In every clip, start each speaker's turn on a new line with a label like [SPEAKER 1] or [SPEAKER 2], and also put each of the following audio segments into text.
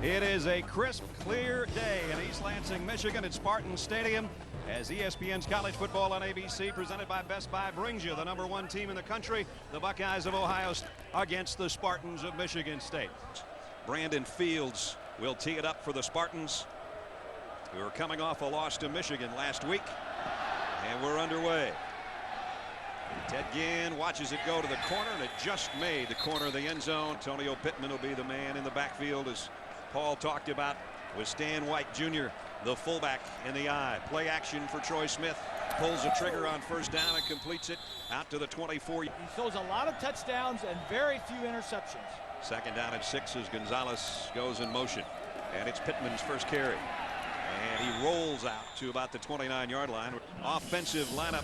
[SPEAKER 1] It is a crisp, clear day in East Lansing, Michigan at Spartans Stadium as ESPN's College Football on ABC, presented by Best Buy, brings you the #1 team in the country, the Buckeyes of Ohio State, against the Spartans of Michigan State. Brandon Fields will tee it up for the Spartans, who are coming off a loss to Michigan last week, and we're underway. Ted Ginn watches it go to the corner, and it just made the corner of the end zone. Antonio Pittman will be the man in the backfield, as Paul talked about, with Stan White Jr., the fullback, in the eye. Play action for Troy Smith. Pulls the trigger on first down and completes it out to the 24.
[SPEAKER 2] He throws a lot of touchdowns and very few interceptions.
[SPEAKER 1] Second down and 6 as Gonzalez goes in motion. And it's Pittman's first carry. And he rolls out to about the 29-yard line. Offensive lineup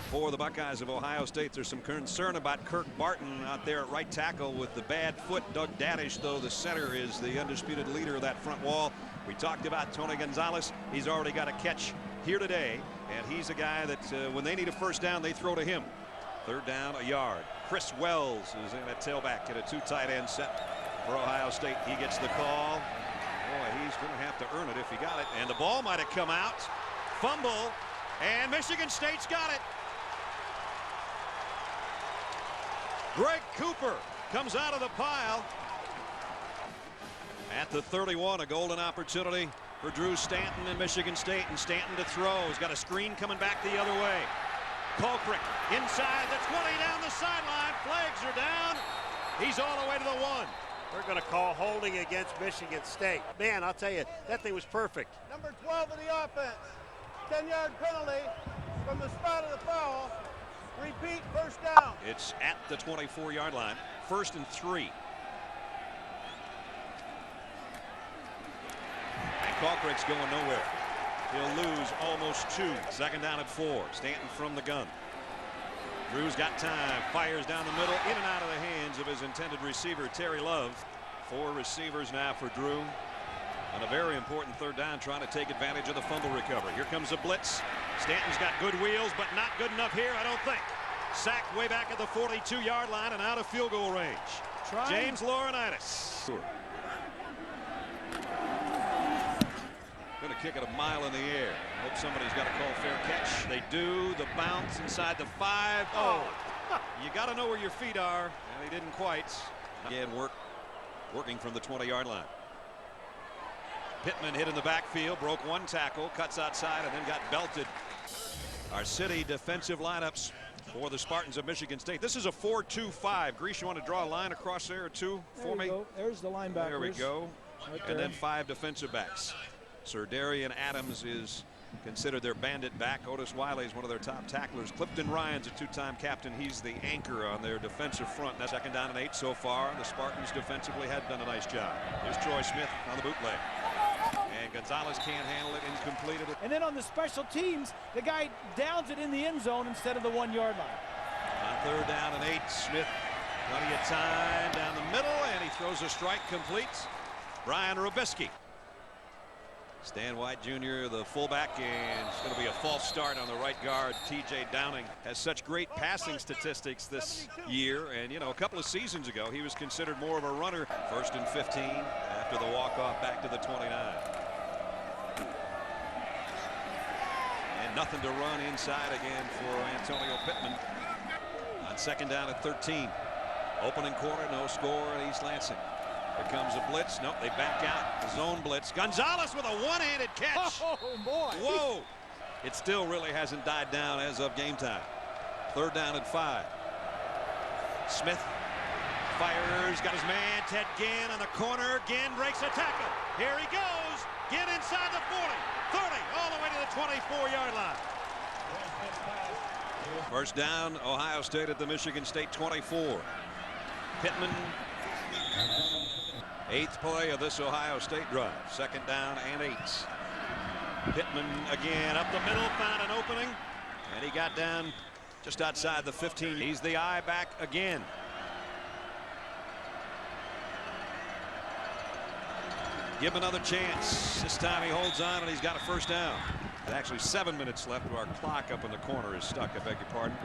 [SPEAKER 1] for the Buckeyes of Ohio State. There's some concern about Kirk Barton out there at right tackle with the bad foot. Doug Dadish, though, the center, is the undisputed leader of that front wall. We talked about Tony Gonzalez. He's already got a catch here today, and he's a guy that when they need a first down, they throw to him. Third down, a yard. Chris Wells is in at tailback in a 2 tight end set for Ohio State. He gets the call. Boy, he's going to have to earn it if he got it. And the ball might have come out. Fumble, and Michigan State's got it. Greg Cooper comes out of the pile at the 31. A golden opportunity for Drew Stanton in Michigan State, and Stanton to throw. He's got a screen coming back the other way. Colcrick inside the 20, down the sideline. Flags are down. He's all the way to the 1.
[SPEAKER 3] They're going to call holding against Michigan State. Man, I'll tell you, that thing was perfect.
[SPEAKER 4] Number 12 of the offense. 10-yard penalty from the spot of the foul. Repeat, first down.
[SPEAKER 1] It's at the 24-yard line. 1st and 3. And Colcrick's going nowhere. He'll lose almost 2. Second down at 4. Stanton from the gun. Drew's got time. Fires down the middle, in and out of the hands of his intended receiver, Terry Love. 4 receivers now for Drew. On a very important third down, trying to take advantage of the fumble recovery. Here comes a blitz. Stanton's got good wheels, but not good enough here, I don't think. Sacked way back at the 42-yard line and out of field goal range. James Laurinaitis. Going to kick it a mile in the air. Hope somebody's got to call fair catch. They do. The bounce inside the 5. Oh, you got to know where your feet are, and he didn't quite. Again, working from the 20-yard line. Pittman hit in the backfield, broke 1 tackle, cuts outside, and then got belted. Our city defensive lineups for the Spartans of Michigan State. This is a 4-2-5. Grease, you want to draw a line across there or 2 for me?
[SPEAKER 2] Go. There's the linebackers.
[SPEAKER 1] There we go.
[SPEAKER 2] Right
[SPEAKER 1] and
[SPEAKER 2] there.
[SPEAKER 1] then 5 defensive backs. Sir Darian Adams is considered their bandit back. Otis Wiley is one of their top tacklers. Clifton Ryan's a 2-time captain. He's the anchor on their defensive front. That's 2nd down and 8 so far. The Spartans defensively had done a nice job. Here's Troy Smith on the bootleg. And Gonzalez can't handle it, incompleted it.
[SPEAKER 2] And then on the special teams, the guy downs it in the end zone instead of the 1-yard line.
[SPEAKER 1] On 3rd down and 8, Smith plenty of time down the middle, and he throws a strike complete. Brian Robisky. Stan White Jr., the fullback, and it's going to be a false start on the right guard. T.J. Downing has such great passing statistics this year, and you know, a couple of seasons ago he was considered more of a runner. 1st and 15 after the walk-off back to the 29. And nothing to run inside again for Antonio Pittman on 2nd down at 13. Opening quarter, no score in East Lansing. Here comes a blitz. Nope, they back out. The zone blitz. Gonzalez with a one-handed catch.
[SPEAKER 2] Oh, boy.
[SPEAKER 1] Whoa. It still really hasn't died down as of game time. 3rd down and 5. Smith fires. Got his man, Ted Ginn, on the corner. Ginn breaks a tackle. Here he goes. Ginn inside the 40, 30, all the way to the 24-yard line. First down, Ohio State at the Michigan State 24. Pittman. 8th play of this Ohio State drive. 2nd down and 8. Pittman again up the middle, found an opening, and he got down just outside the 15. He's the eye back again. Give him another chance. This time he holds on, and he's got a first down. There's actually 7 minutes left. Our clock up in the corner is stuck, I beg your pardon.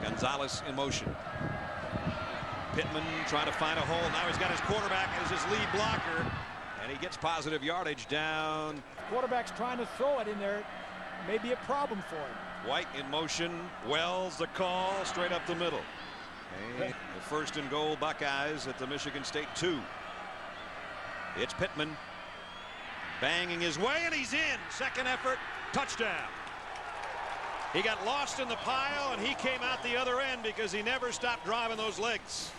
[SPEAKER 1] Gonzalez in motion. Pittman trying to find a hole. Now he's got his quarterback as his lead blocker, and he gets positive yardage down.
[SPEAKER 2] Quarterback's trying to throw it in there. Maybe a problem for him.
[SPEAKER 1] White in motion. Wells the call straight up the middle. And the first and goal Buckeyes at the Michigan State 2. It's Pittman banging his way, and he's in. Second effort, touchdown. He got lost in the pile, and he came out the other end because he never stopped driving those legs.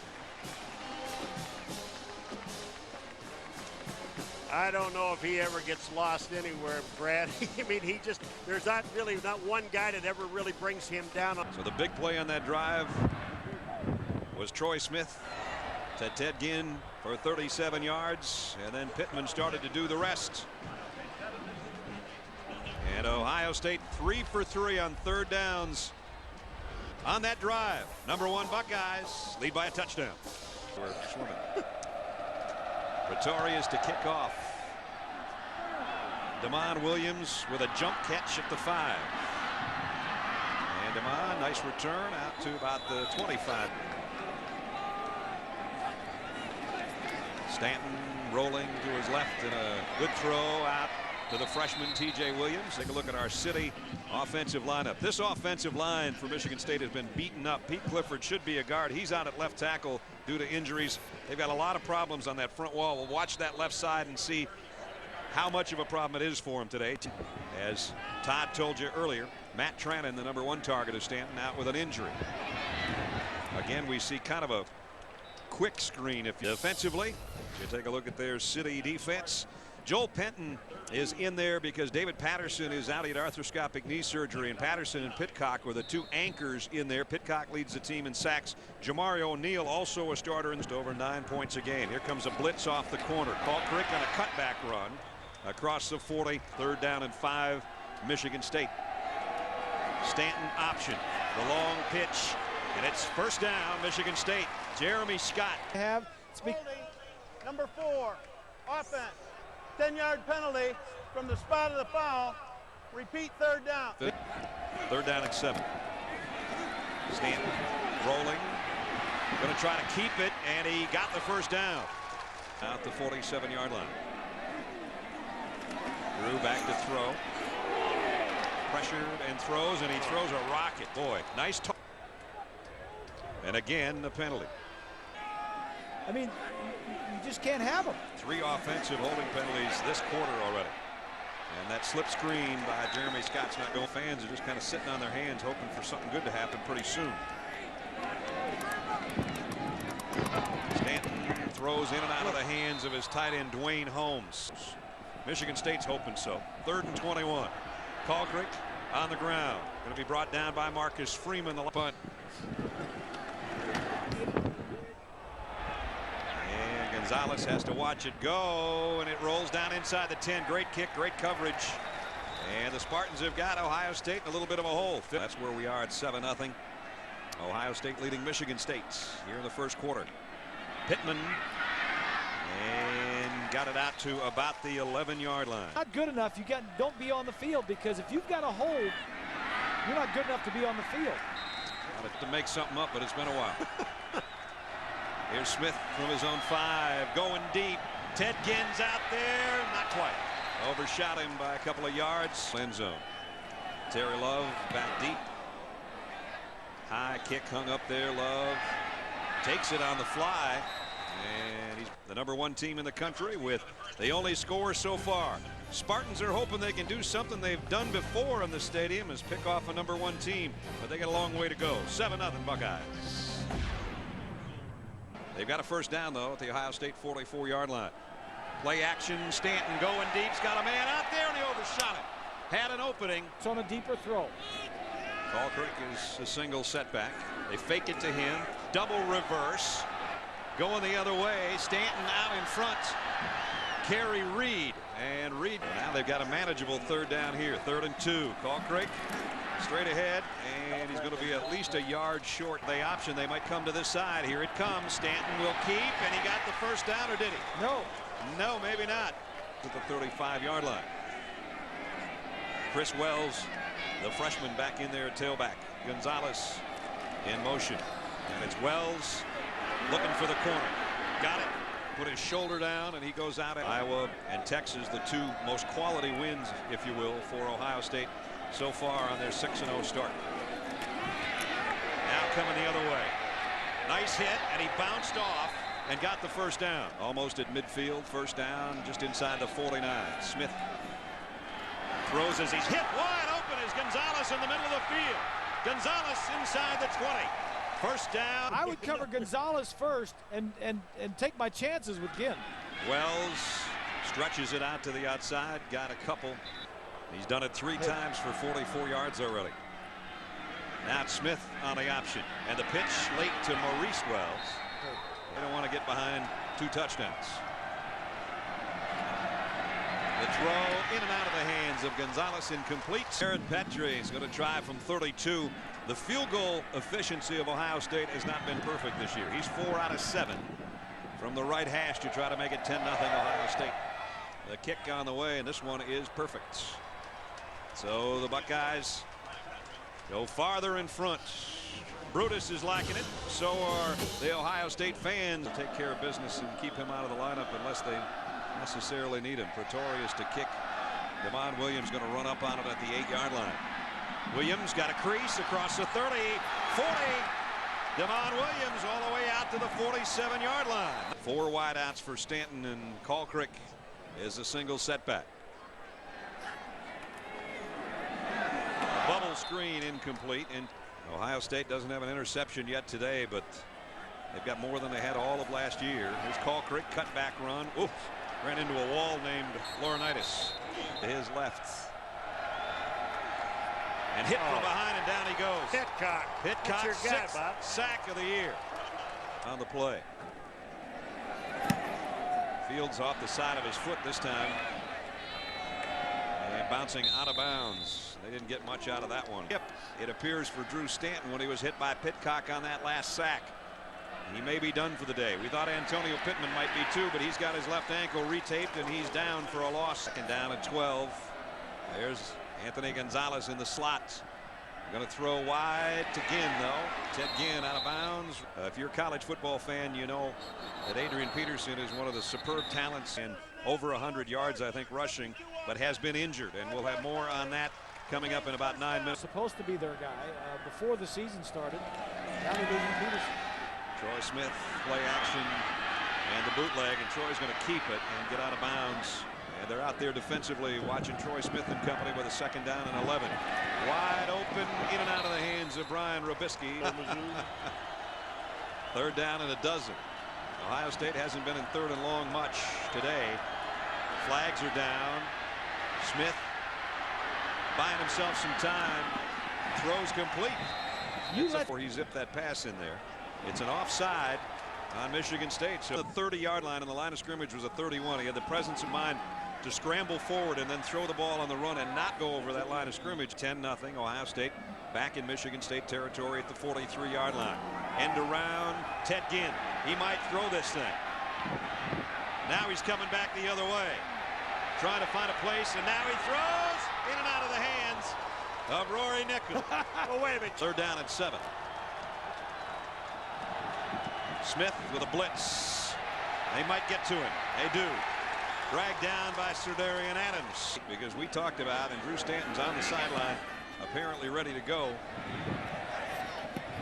[SPEAKER 3] I don't know if he ever gets lost anywhere, Brad. I mean, there's not one guy that ever really brings him down.
[SPEAKER 1] So the big play on that drive was Troy Smith to Ted Ginn for 37 yards, and then Pittman started to do the rest. And Ohio State 3 for 3 on third downs on that drive. #1 Buckeyes lead by a touchdown. We're swimming. Pretorius to kick off. Damon Williams with a jump catch at the 5. And Damon, nice return out to about the 25. Stanton rolling to his left and a good throw out to the freshman T.J. Williams. Take a look at our city offensive lineup. This offensive line for Michigan State has been beaten up. Pete Clifford should be a guard. He's out at left tackle due to injuries. They've got a lot of problems on that front wall. We'll watch that left side and see how much of a problem it is for him today. As Todd told you earlier, Matt Trannon, the #1 target of Stanton, out with an injury. Again, we see kind of a quick screen. If defensively, you take a look at their city defense. Joel Penton is in there because David Patterson is out. He had arthroscopic knee surgery, and Patterson and Pitcock were the two anchors in there. Pitcock leads the team in sacks. Jamari O'Neal also a starter and over 9 points a game. Here comes a blitz off the corner. Kalkrick on a cutback run across the 40. Third down and 5, Michigan State. Stanton option, the long pitch, and it's first down, Michigan State. Jeremy Scott.
[SPEAKER 4] Holding, #4, offense. 10-yard penalty from the spot of the foul. Repeat third down.
[SPEAKER 1] Third down and 7. Stanton rolling. Going to try to keep it, and he got the first down. Out the 47-yard line. Drew back to throw. Pressured and throws, and he throws a rocket. Boy, nice toss. And again, the penalty.
[SPEAKER 2] I mean, you just can't have them.
[SPEAKER 1] 3 offensive holding penalties this quarter already. And that slip screen by Jeremy Scott's not going. Fans are just kind of sitting on their hands hoping for something good to happen pretty soon. Stanton throws in and out of the hands of his tight end Dwayne Holmes. Michigan State's hoping so. 3rd and 21. Kalkrick on the ground. Going to be brought down by Marcus Freeman, the punt. Gonzalez has to watch it go, and it rolls down inside the 10. Great kick, great coverage. And the Spartans have got Ohio State in a little bit of a hole. That's where we are at 7-0. Ohio State leading Michigan State here in the first quarter. Pittman and got it out to about the 11-yard line.
[SPEAKER 2] Not good enough. Don't be on the field, because if you've got a hold, you're not good enough to be on the field.
[SPEAKER 1] Got to make something up, but it's been a while. Here's Smith from his own 5, going deep. Ted Ginn's out there, not quite. Overshot him by a couple of yards. End zone. Terry Love back deep. High kick hung up there. Love takes it on the fly, and he's the #1 team in the country with the only score so far. Spartans are hoping they can do something they've done before in the stadium, is pick off a #1 team, but they got a long way to go. 7-0 Buckeyes. They've got a first down, though, at the Ohio State 44-yard line. Play action, Stanton going deep. He's got a man out there, and he overshot it. Had an opening.
[SPEAKER 2] It's on a deeper throw.
[SPEAKER 1] Kalkrick is a single setback. They fake it to him. Double reverse. Going the other way. Stanton out in front. Carry Reed. And Reed. Now they've got a manageable third down here. 3rd and 2. Kalkrick straight ahead, and he's going to be at least a yard short. The option, they might come to this side. Here it comes. Stanton will keep, and he got the first down, or did he?
[SPEAKER 2] No.
[SPEAKER 1] No, maybe not. To the 35-yard line. Chris Wells, the freshman, back in there at tailback. Gonzalez in motion, and it's Wells looking for the corner. Got it. Put his shoulder down, and he goes out. Iowa and Texas, the two most quality wins, if you will, for Ohio State so far on their 6-0 start. Now coming the other way. Nice hit, and he bounced off and got the first down. Almost at midfield. First down just inside the 49. Smith throws as he's hit wide open as Gonzalez in the middle of the field. Gonzalez inside the 20. First down.
[SPEAKER 2] I would cover Gonzalez first and take my chances with Ginn.
[SPEAKER 1] Wells stretches it out to the outside. Got a couple. He's done it 3 times for 44 yards already. Now it's Smith on the option. And the pitch late to Maurice Wells. They don't want to get behind 2 touchdowns. The throw in and out of the hands of Gonzalez, incomplete. Jared Petrie is going to try from 32. The field goal efficiency of Ohio State has not been perfect this year. He's 4 out of 7 from the right hash to try to make it 10-0 Ohio State. The kick on the way, and this one is perfect. So the Buckeyes go farther in front. Brutus is liking it. So are the Ohio State fans. Take care of business and keep him out of the lineup unless they necessarily need him. Pretorius to kick. Devon Williams going to run up on it at the 8-yard line. Williams got a crease across the 30, 40. Devon Williams all the way out to the 47-yard line. 4 wideouts for Stanton, and Kalkrick is a single setback. The bubble screen incomplete, and Ohio State doesn't have an interception yet today, but they've got more than they had all of last year. Here's Kalkrick, cutback run. Oops, ran into a wall named Laurinaitis to his left. And hit from behind, and down he goes.
[SPEAKER 3] Pitcock.
[SPEAKER 1] Pitcock,
[SPEAKER 3] That's your guy,
[SPEAKER 1] 6th
[SPEAKER 3] Bob.
[SPEAKER 1] sack of the year on the play. Fields off the side of his foot this time. And bouncing out of bounds. They didn't get much out of that one. Yep, it appears for Drew Stanton when he was hit by Pitcock on that last sack. He may be done for the day. We thought Antonio Pittman might be too, but he's got his left ankle retaped, and he's down for a loss. Second down at 12. There's Anthony Gonzalez in the slot. Going to throw wide to Ginn, though. Ted Ginn out of bounds. If you're a college football fan, you know that Adrian Peterson is one of the superb talents, and over 100 yards, I think, rushing, but has been injured. And we'll have more on that coming up in about 9 minutes.
[SPEAKER 2] Supposed to be their guy before the season started. Now they're losing Peterson.
[SPEAKER 1] Troy Smith, play action, and the bootleg, and Troy's going to keep it and get out of bounds. And they're out there defensively watching Troy Smith and company with a 2nd down and 11. Wide open, in and out of the hands of Brian Robisky. 3rd down and a dozen. Ohio State hasn't been in 3rd and long much today. Flags are down. Smith buying himself some time. Throws complete. Before he zipped that pass in there. It's an offside on Michigan State. So the 30-yard line, and the line of scrimmage was a 31. He had the presence of mind to scramble forward and then throw the ball on the run and not go over that line of scrimmage. 10-0 Ohio State back in Michigan State territory at the 43-yard line. End around Ted Ginn. He might throw this thing. Now he's coming back the other way, trying to find a place, and now he throws in and out of the hands of Rory Nichols.
[SPEAKER 3] Oh, wait a minute.
[SPEAKER 1] 3rd down and 7. Smith with a blitz. They might get to him. They do. Dragged down by Serdarian Adams, because we talked about, and Drew Stanton's on the sideline, apparently ready to go.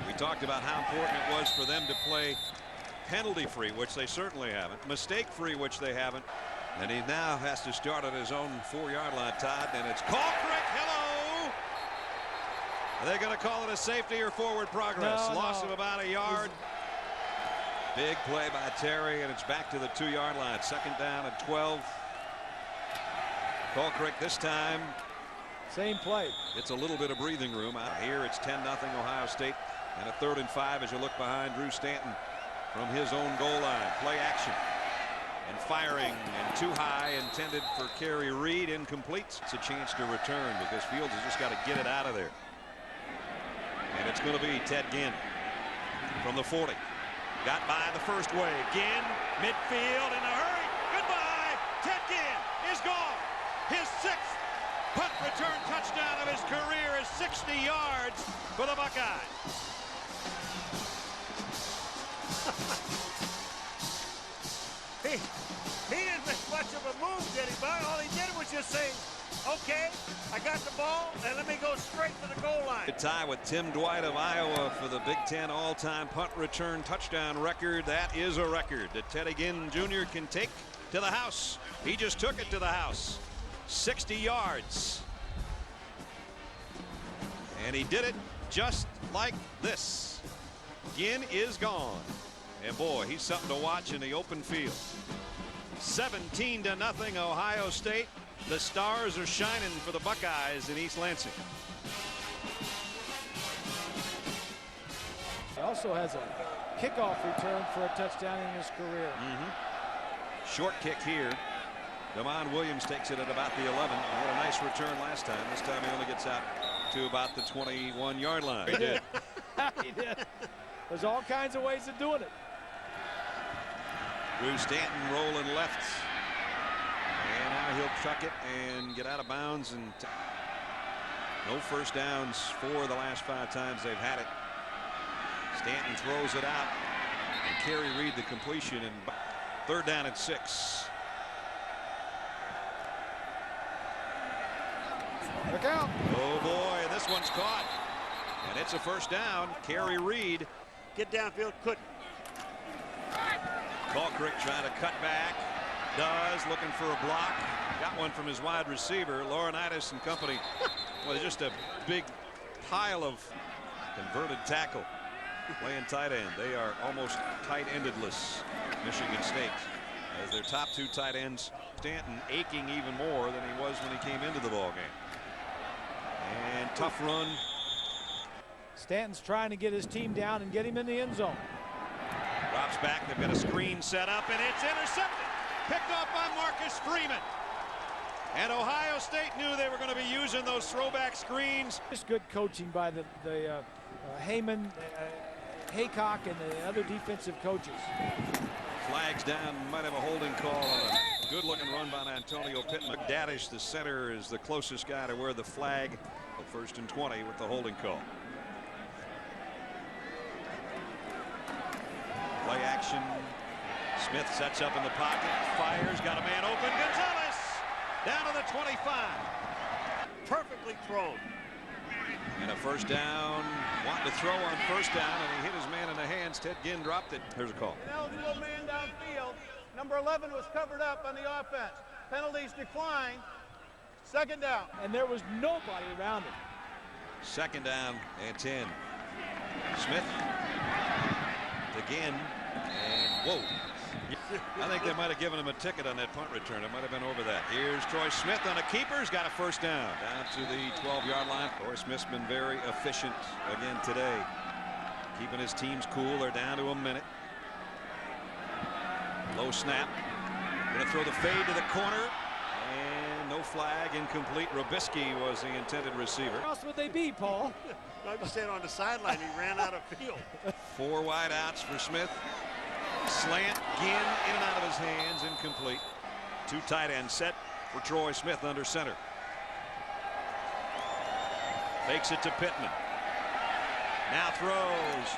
[SPEAKER 1] We talked about how important it was for them to play penalty-free, which they certainly haven't. Mistake-free, which they haven't. And he now has to start at his own 4-yard line, Todd, and it's Kalkrick. Hello! Are they going to call it a safety or forward progress? Loss of about a yard. Big play by Terry, and it's back to the 2-yard line. 2nd down at 12. Kalkrick this time.
[SPEAKER 2] Same play.
[SPEAKER 1] It's a little bit of breathing room out here. It's 10-0 Ohio State, and a 3rd and 5 as you look behind Drew Stanton from his own goal line. Play action and firing, and too high, intended for Kerry Reed, incomplete. It's a chance to return because Fields has just got to get it out of there. And it's going to be Ted Ginn from the 40. Got by the first wave. Ginn, midfield in a hurry. Goodbye. Ted Ginn is gone. His 6th punt return touchdown of his career is 60 yards for the Buckeyes.
[SPEAKER 3] He didn't make much of a move, did he, Bud? All he did was just say, okay, I got the ball, and let me go straight to the goal line.
[SPEAKER 1] A tie with Tim Dwight of Iowa for the Big Ten all-time punt return touchdown record. That is a record that Teddy Ginn Jr. can take to the house. He just took it to the house. 60 yards. And he did it just like this. Ginn is gone. And boy, he's something to watch in the open field. 17-0 Ohio State. The stars are shining for the Buckeyes in East Lansing.
[SPEAKER 2] He also has a kickoff return for a touchdown in his career.
[SPEAKER 1] Short kick here. Damon Williams takes it at about the 11. He had a nice return last time. This time he only gets out to about the 21-yard line.
[SPEAKER 2] He did. He did. There's all kinds of ways of doing it.
[SPEAKER 1] Drew Stanton rolling left. And now he'll chuck it and get out of bounds. And no first downs for the last 5 times they've had it. Stanton throws it out. And Kerry Reed the completion. And 3rd down and 6.
[SPEAKER 2] Look out.
[SPEAKER 1] Oh boy, and this one's caught. And it's a first down. Kerry Reed.
[SPEAKER 3] Get downfield, couldn't.
[SPEAKER 1] Falkirk trying to cut back. Does, looking for a block. Got one from his wide receiver, Laurinaitis and company. Well, just a big pile of converted tackle. Playing tight end. They are almost tight endedless, Michigan State, as their top 2 tight ends. Stanton aching even more than he was when he came into the ball game. And tough run.
[SPEAKER 2] Stanton's trying to get his team down and get him in the end zone.
[SPEAKER 1] Drops back. They've got a screen set up, and it's intercepted. Picked off by Marcus Freeman. And Ohio State knew they were going to be using those throwback screens.
[SPEAKER 2] Just good coaching by the Heyman, Haycock, and the other defensive coaches.
[SPEAKER 1] Flags down. Might have a holding call on a good-looking run by Antonio Pittman. McDadish, the center, is the closest guy to wear the flag. 1st and 20 with the holding call. Play action. Smith sets up in the pocket, fires, got a man open. Gonzalez down to the 25.
[SPEAKER 3] Perfectly thrown.
[SPEAKER 1] And a first down. Wanting to throw on first down, and he hit his man in the hands. Ted Ginn dropped it. Here's a call.
[SPEAKER 4] An eligible man downfield. Number 11 was covered up on the offense. Penalties decline. 2nd down.
[SPEAKER 2] And there was nobody around him.
[SPEAKER 1] 2nd down and 10. Smith again, and whoa. I think they might have given him a ticket on that punt return. It might have been over that. Here's Troy Smith on a keeper. He's got a first down to the 12-yard line. Troy Smith's been very efficient again today, keeping his teams cool. They're down to a minute. Low snap. Going to throw the fade to the corner. And no flag, incomplete. Robisky was the intended receiver.
[SPEAKER 2] How else would they be, Paul?
[SPEAKER 3] I was standing on the sideline. He ran out of field.
[SPEAKER 1] 4 wide outs for Smith. Slant, Ginn in and out of his hands, incomplete. 2 tight ends set for Troy Smith under center. Fakes it to Pittman. Now throws.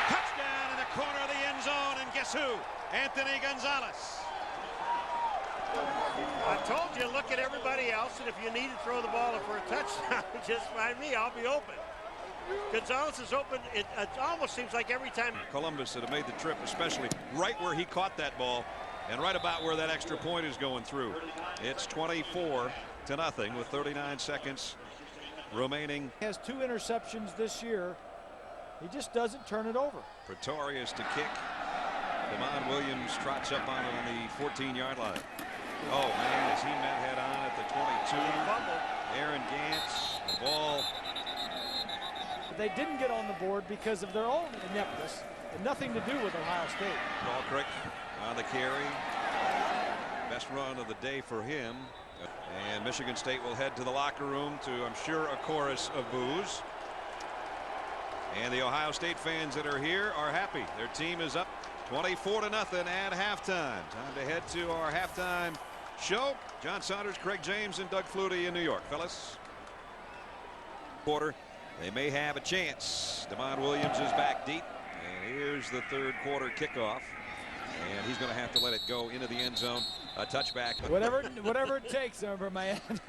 [SPEAKER 1] Touchdown in the corner of the end zone, and guess who? Anthony Gonzalez.
[SPEAKER 3] I told you, look at everybody else, and if you need to throw the ball for a touchdown, just find me. I'll be open. Gonzalez is open. It almost seems like every time.
[SPEAKER 1] Columbus that have made the trip, especially right where he caught that ball and right about where that extra point is going through. It's 24-0 with 39 seconds remaining.
[SPEAKER 2] He has 2 interceptions this year. He just doesn't turn it over.
[SPEAKER 1] Pretorius to kick. Damon Williams trots up on it on the 14-yard line. Oh man, as he met head on at the 22. Aaron Gantz, the ball.
[SPEAKER 2] They didn't get on the board because of their own ineptness and nothing to do with Ohio State.
[SPEAKER 1] Falkirk on the carry. Best run of the day for him. And Michigan State will head to the locker room to, I'm sure, a chorus of boos. And the Ohio State fans that are here are happy. Their team is up 24-0 at halftime. Time to head to our halftime show. John Saunders, Craig James, and Doug Flutie in New York. Fellas. Quarter. They may have a chance. Damon Williams is back deep, and Here's the third quarter kickoff. And he's going to have to let it go into the end zone. A touchback.
[SPEAKER 2] Whatever it takes over my end.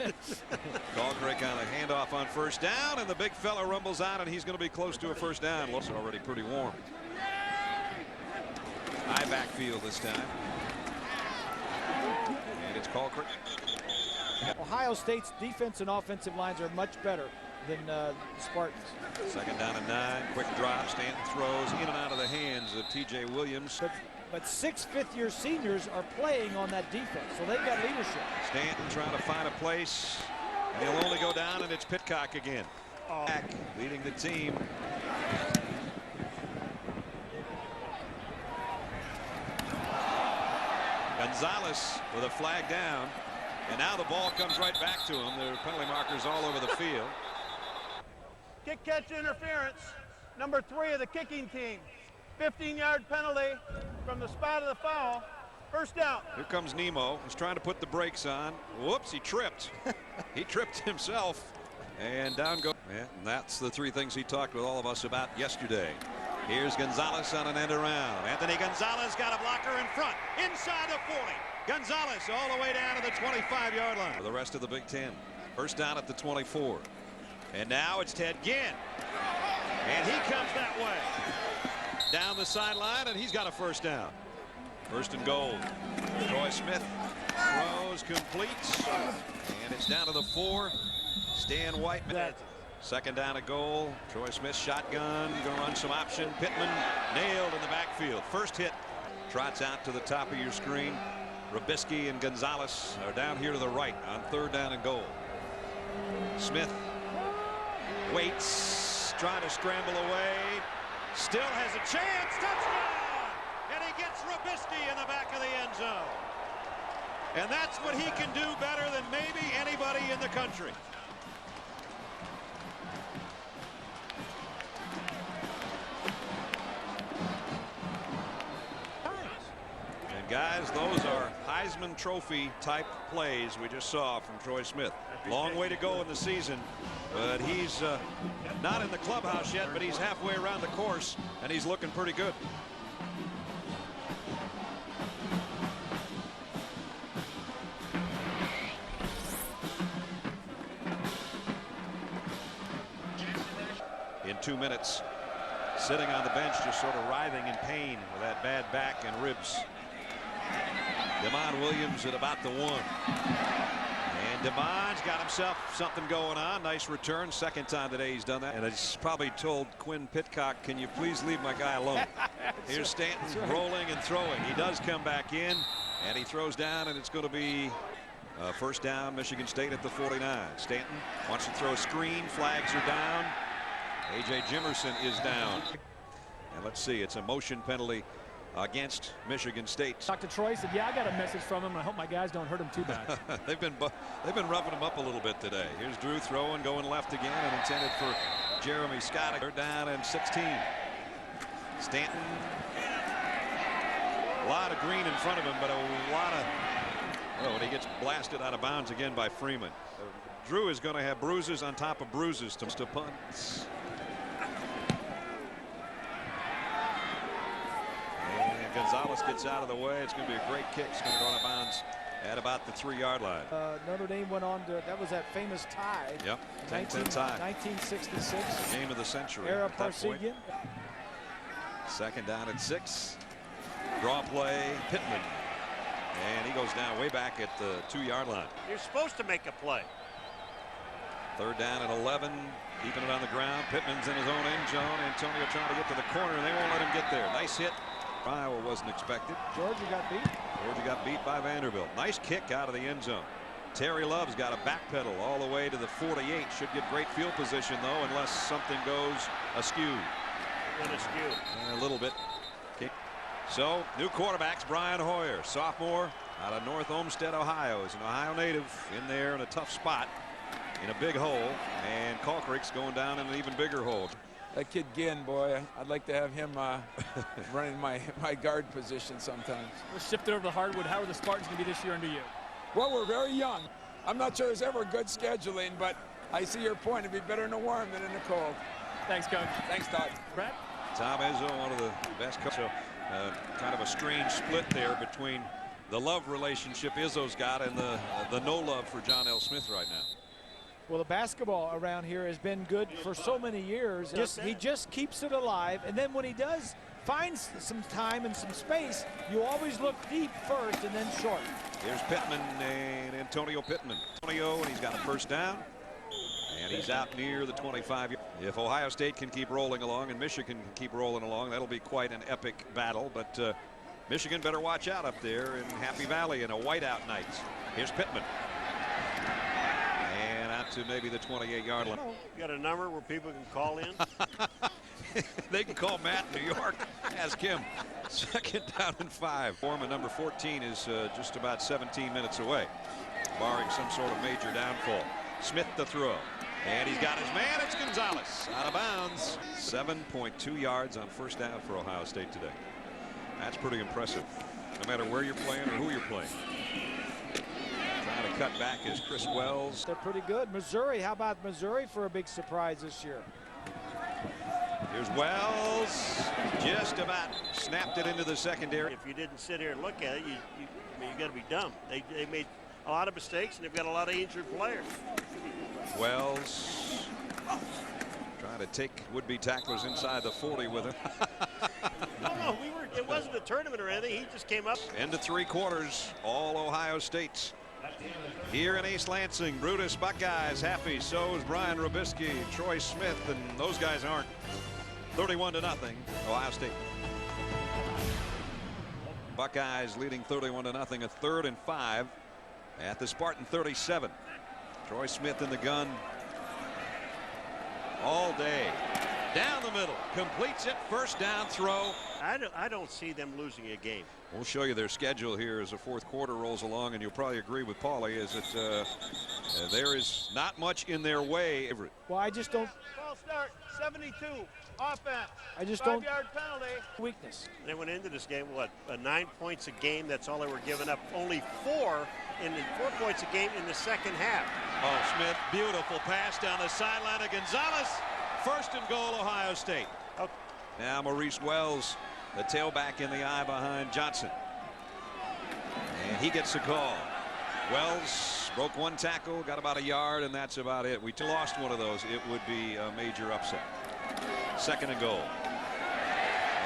[SPEAKER 1] Colquitt on a handoff on first down, and the big fella rumbles out, and he's going to be close to a first down. Looks already pretty warm. High backfield this time. And it's Colquitt.
[SPEAKER 2] Ohio State's defense and offensive lines are much better than the Spartans.
[SPEAKER 1] Second down and 9. Quick drop. Stanton throws in and out of the hands of T.J. Williams.
[SPEAKER 2] But 6 fifth-year seniors are playing on that defense, so they've got leadership.
[SPEAKER 1] Stanton trying to find a place, and he'll only go down, and it's Pitcock again. Back, leading the team. Gonzalez with a flag down, and now the ball comes right back to him. There are penalty markers all over the field.
[SPEAKER 4] Kick catch interference, number 3 of the kicking team. 15-yard penalty from the spot of the foul. First down.
[SPEAKER 1] Here comes Nemo. He's trying to put the brakes on. Whoops, he tripped. He tripped himself. And down goes. Yeah, and that's the 3 things he talked with all of us about yesterday. Here's Gonzalez on an end around. Anthony Gonzalez got a blocker in front. Inside the 40. Gonzalez all the way down to the 25-yard line. For the rest of the Big Ten. First down at the 24. And now it's Ted Ginn. And he comes that way. Down the sideline, and he's got a first down. First and goal. Troy Smith throws, completes, and it's down to the 4. Stan Whiteman. Second down, a goal. Troy Smith shotgun, going to run some option. Pittman nailed in the backfield. First hit. Trots out to the top of your screen. Robisky and Gonzalez are down here to the right on third down and goal. Smith waits, trying to scramble away. Still has a chance. Touchdown! And he gets Robisky in the back of the end zone. And that's what he can do better than maybe anybody in the country. And guys, those are Heisman Trophy type plays we just saw from Troy Smith. Long way to go in the season, but he's not in the clubhouse yet, but he's halfway around the course, and he's looking pretty good. In 2 minutes, sitting on the bench, just sort of writhing in pain with that bad back and ribs. Demond Williams at about the 1. And Demond's got himself something going on. Nice return. Second time today he's done that. And he's probably told Quinn Pitcock, can you please leave my guy alone? Here's Stanton rolling and throwing. He does come back in, and he throws down, and it's going to be first down, Michigan State at the 49. Stanton wants to throw a screen. Flags are down. A.J. Jimerson is down. And let's see, it's a motion penalty against Michigan State.
[SPEAKER 2] Dr. Troy said, yeah, I got a message from him. I hope my guys don't hurt him too bad.
[SPEAKER 1] They've been roughing him up a little bit today. Here's Drew throwing, going left again, and intended for Jeremy Scott. They're down and 16. Stanton. A lot of green in front of him, but a lot of... Oh, and he gets blasted out of bounds again by Freeman. Drew is going to have bruises on top of bruises to punt. Gonzalez gets out of the way. It's going to be a great kick. It's going to go out of bounds at about the 3-yard line.
[SPEAKER 2] Notre Dame went on to, that was that famous tie.
[SPEAKER 1] Yep, 10-10 tie.
[SPEAKER 2] 1966.
[SPEAKER 1] Game of the century.
[SPEAKER 2] Era Parsegian.
[SPEAKER 1] Second down at 6. Draw play, Pittman. And he goes down way back at the 2-yard line.
[SPEAKER 3] You're supposed to make a play.
[SPEAKER 1] Third down at 11. Keeping it on the ground. Pittman's in his own end zone. Antonio trying to get to the corner, and they won't let him get there. Nice hit. Iowa wasn't expected.
[SPEAKER 2] Georgia got beat.
[SPEAKER 1] Georgia got beat by Vanderbilt. Nice kick out of the end zone. Terry Love's got a backpedal all the way to the 48. Should get great field position, though, unless something goes askew. A little bit. Okay. So, new quarterbacks, Brian Hoyer, sophomore out of North Olmsted, Ohio. He's an Ohio native in there in a tough spot in a big hole. And Colquitt's going down in an even bigger hole.
[SPEAKER 5] That kid Ginn, boy, I'd like to have him running my guard position sometimes.
[SPEAKER 2] We'll shift it over to hardwood. How are the Spartans going to be this year under you?
[SPEAKER 5] Well, we're very young. I'm not sure there's ever good scheduling, but I see your point. It'd be better in the warm than in the cold.
[SPEAKER 2] Thanks, Coach.
[SPEAKER 5] Thanks, Todd.
[SPEAKER 2] Brett?
[SPEAKER 1] Tom Izzo, one of the best coaches. So kind of a strange split there between the love relationship Izzo's got and the no love for John L. Smith right now.
[SPEAKER 2] Well, the basketball around here has been good for so many years. He just keeps it alive, and then when he does find some time and some space, you always look deep first and then short.
[SPEAKER 1] Here's Pittman and Antonio Pittman. Antonio, and he's got a first down, and he's out near the 25. If Ohio State can keep rolling along and Michigan can keep rolling along, that'll be quite an epic battle. But Michigan better watch out up there in Happy Valley in a whiteout night. Here's Pittman. And out to maybe the 28-yard line.
[SPEAKER 3] You got a number where people can call in?
[SPEAKER 1] They can call Matt in New York. Ask him. Second down and 5. Foreman number 14 is just about 17 minutes away, barring some sort of major downfall. Smith the throw. And he's got his man. It's Gonzalez out of bounds. 7.2 yards on first down for Ohio State today. That's pretty impressive, no matter where you're playing or who you're playing. Trying to cut back is Chris Wells.
[SPEAKER 2] They're pretty good. Missouri, how about Missouri for a big surprise this year?
[SPEAKER 1] Here's Wells. Just about snapped it into the secondary.
[SPEAKER 3] If you didn't sit here and look at it, you got to be dumb. They made a lot of mistakes, and they've got a lot of injured players.
[SPEAKER 1] Wells trying to take would-be tacklers inside the 40 with him.
[SPEAKER 3] No, it wasn't a tournament or anything. He just came up.
[SPEAKER 1] Into 3 quarters, all Ohio State's. Here in East Lansing, Brutus Buckeyes happy. So is Brian Robisky, Troy Smith, and those guys aren't. 31-0, Ohio State. Buckeyes leading 31-0, a 3rd and 5 at the Spartan 37. Troy Smith in the gun all day. Down the middle, completes it, first down throw.
[SPEAKER 3] I don't see them losing a game.
[SPEAKER 1] We'll show you their schedule here as the 4th quarter rolls along, and you'll probably agree with Paulie is that there is not much in their way.
[SPEAKER 2] Well, I just don't.
[SPEAKER 4] Ball start, 72, offense.
[SPEAKER 2] I just don't.
[SPEAKER 4] 5-yard penalty.
[SPEAKER 2] Weakness.
[SPEAKER 3] They went into this game, what, 9 points a game? That's all they were giving up. Only 4 points a game in the second half.
[SPEAKER 1] Oh, Smith, beautiful pass down the sideline of Gonzalez. 1st and goal, Ohio State.
[SPEAKER 3] Okay.
[SPEAKER 1] Now Maurice Wells, the tailback in the eye behind Johnson. And he gets a call. Wells broke 1 tackle, got about a yard, and that's about it. We lost one of those. It would be a major upset. 2nd and goal.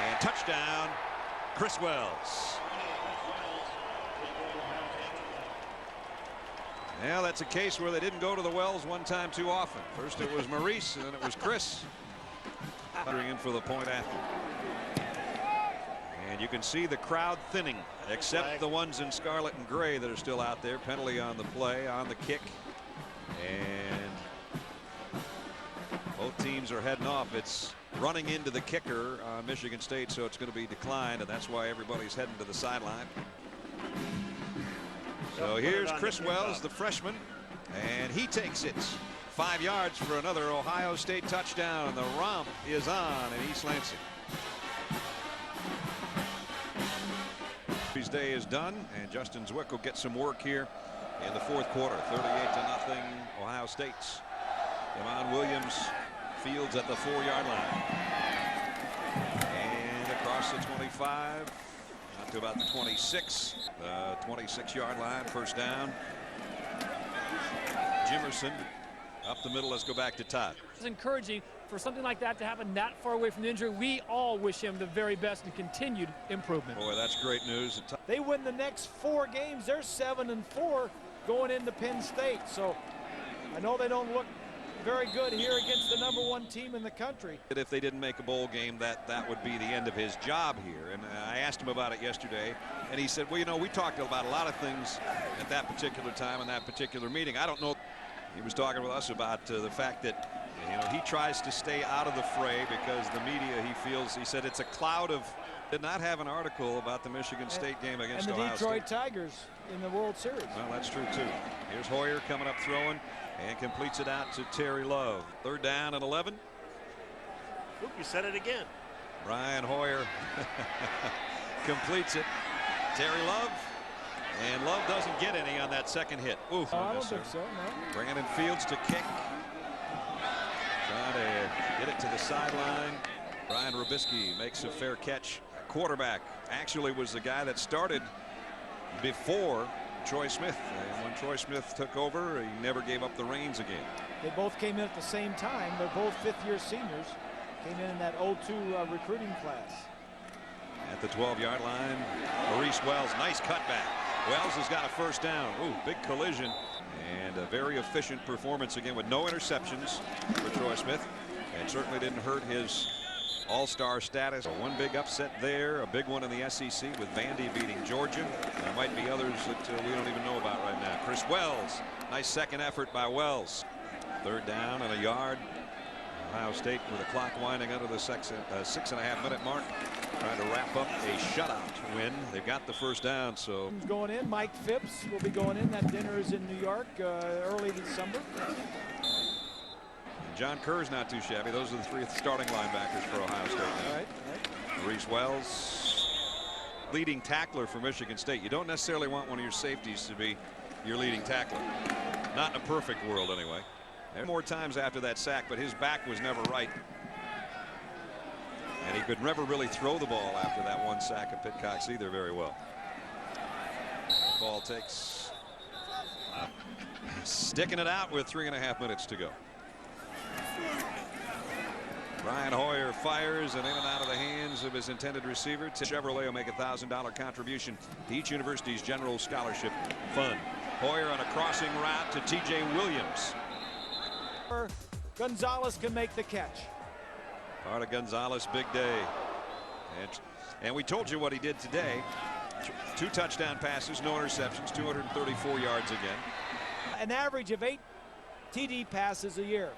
[SPEAKER 1] And touchdown, Chris Wells. Well, that's a case where they didn't go to the Wells one time too often. First it was Maurice, and then it was Chris. In for the point after. And you can see the crowd thinning, except the ones in scarlet and gray that are still out there. Penalty on the play, on the kick. And both teams are heading off. It's running into the kicker on Michigan State, so it's going to be declined, and that's why everybody's heading to the sideline. So here's Chris Wells, the freshman, and he takes it 5 yards for another Ohio State touchdown, and the romp is on in East Lansing. His day is done, and Justin Zwick will get some work here in the 4th quarter. 38-0, Ohio State's. Devon Williams fields at the 4-yard line. And across the 25, out to about the 26, the 26-yard line, first down. Jimerson up the middle. Let's go back to Todd.
[SPEAKER 6] It's encouraging for something like that to happen that far away from the injury. We all wish him the very best and continued improvement.
[SPEAKER 1] Boy, that's great news.
[SPEAKER 2] They win the next 4 games. They're 7-4 going into Penn State. So I know they don't look very good here against the #1 team in the country.
[SPEAKER 1] If they didn't make a bowl game, that would be the end of his job here. And I asked him about it yesterday, and he said, well, you know, we talked about a lot of things at that particular time in that particular meeting. I don't know. He was talking with us about the fact that, you know, he tries to stay out of the fray because the media, he said it's a cloud of. Did not have an article about the Michigan State game against Ohio State.
[SPEAKER 2] And the Detroit Tigers in the World Series.
[SPEAKER 1] Well, that's true too. Here's Hoyer coming up throwing and completes it out to Terry Love. 3rd down and 11.
[SPEAKER 3] Oop, you said it again.
[SPEAKER 1] Brian Hoyer completes it. Terry Love. And Love doesn't get any on that second hit. Oof.
[SPEAKER 2] I don't think so, no.
[SPEAKER 1] Brandon Fields to kick. Trying to get it to the sideline. Brian Robisky makes a fair catch. Quarterback actually was the guy that started before Troy Smith. And when Troy Smith took over, he never gave up the reins again.
[SPEAKER 2] They both came in at the same time. They're both fifth-year seniors. Came in that 02 recruiting class.
[SPEAKER 1] At the 12-yard line, Maurice Wells, nice cutback. Wells has got a first down. Ooh, big collision. And a very efficient performance again with no interceptions for Troy Smith. And certainly didn't hurt his all-star status. One big upset there, a big one in the SEC with Vandy beating Georgia. There might be others that we don't even know about right now. Chris Wells, nice second effort by Wells. Third down and a yard. Ohio State with the clock winding under the 6.5-minute mark, trying to wrap up a shutout win. They've got the first down. So
[SPEAKER 2] going in, Mike Phipps will be going in. That dinner is in New York early December.
[SPEAKER 1] John Kerr's not too shabby. Those are the three starting linebackers for Ohio State.
[SPEAKER 2] All right.
[SPEAKER 1] Maurice Wells, leading tackler for Michigan State. You don't necessarily want one of your safeties to be your leading tackler. Not in a perfect world anyway. More times after that sack, but his back was never right. And he could never really throw the ball after that one sack of Pitcox either very well. Ball takes sticking it out with 3.5 minutes to go. Brian Hoyer fires and in and out of the hands of his intended receiver. Chevrolet will make a $1,000 contribution to each university's general scholarship fund. Hoyer on a crossing route to T.J. Williams.
[SPEAKER 2] Gonzalez can make the catch.
[SPEAKER 1] Part of Gonzalez' big day. And we told you what he did today. 2 touchdown passes, no interceptions, 234 yards again.
[SPEAKER 2] An average of 8 TD passes a year.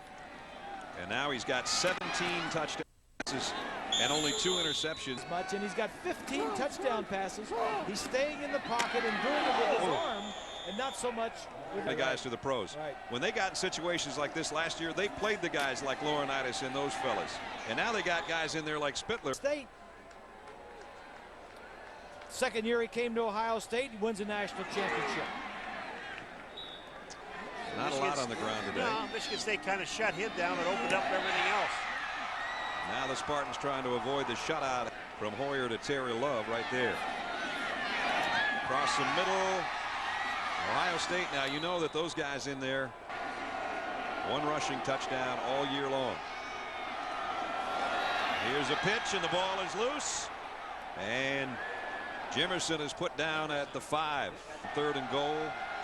[SPEAKER 1] And now he's got 17 touchdown passes and only 2 interceptions.
[SPEAKER 2] And he's got 15 touchdown passes. He's staying in the pocket and doing it with his arm and not so much with
[SPEAKER 1] the guys to the pros.
[SPEAKER 2] Right.
[SPEAKER 1] When they got in situations like this last year, they played the guys like Laurinaitis and those fellas. And now they got guys in there like Spittler.
[SPEAKER 2] State. Second year he came to Ohio State, he wins a national championship.
[SPEAKER 1] Not a lot on the ground today.
[SPEAKER 3] No, Michigan State kind of shut him down and opened up everything else.
[SPEAKER 1] Now the Spartans trying to avoid the shutout from Hoyer to Terry Love right there. Across the middle. Ohio State, now you know that those guys in there, 1 rushing touchdown all year long. Here's a pitch and the ball is loose. And Jimerson is put down at the 5. 3rd and goal,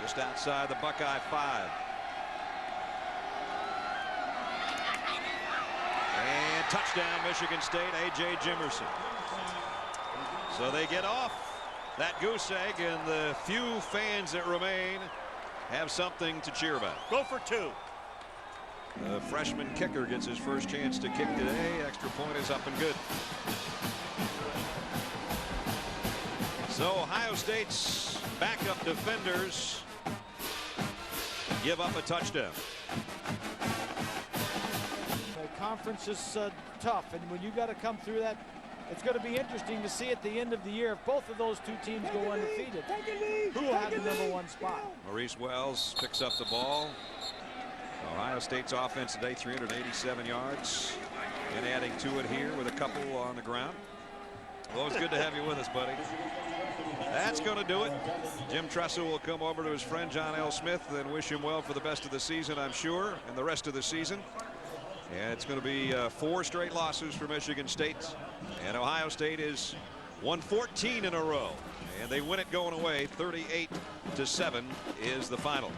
[SPEAKER 1] just outside the Buckeye 5. And touchdown Michigan State, A.J. Jimerson. So they get off that goose egg, and the few fans that remain have something to cheer about.
[SPEAKER 3] Go for 2.
[SPEAKER 1] The freshman kicker gets his first chance to kick today. Extra point is up and good. So Ohio State's backup defenders give up a touchdown.
[SPEAKER 2] The conference is tough, and when you got to come through that, it's going to be interesting to see at the end of the year if both of those 2 teams go undefeated, who will have the #1 spot.
[SPEAKER 1] Maurice Wells picks up the ball. Ohio State's offense today, 387 yards, and adding to it here with a couple on the ground. Well, it's good to have you with us, buddy. That's going to do it. Jim Tressel will come over to his friend John L. Smith and wish him well for the best of the season, I'm sure, and the rest of the season. And it's going to be 4 straight losses for Michigan State. And Ohio State is won 14 in a row. And they win it going away. 38-7 is the final.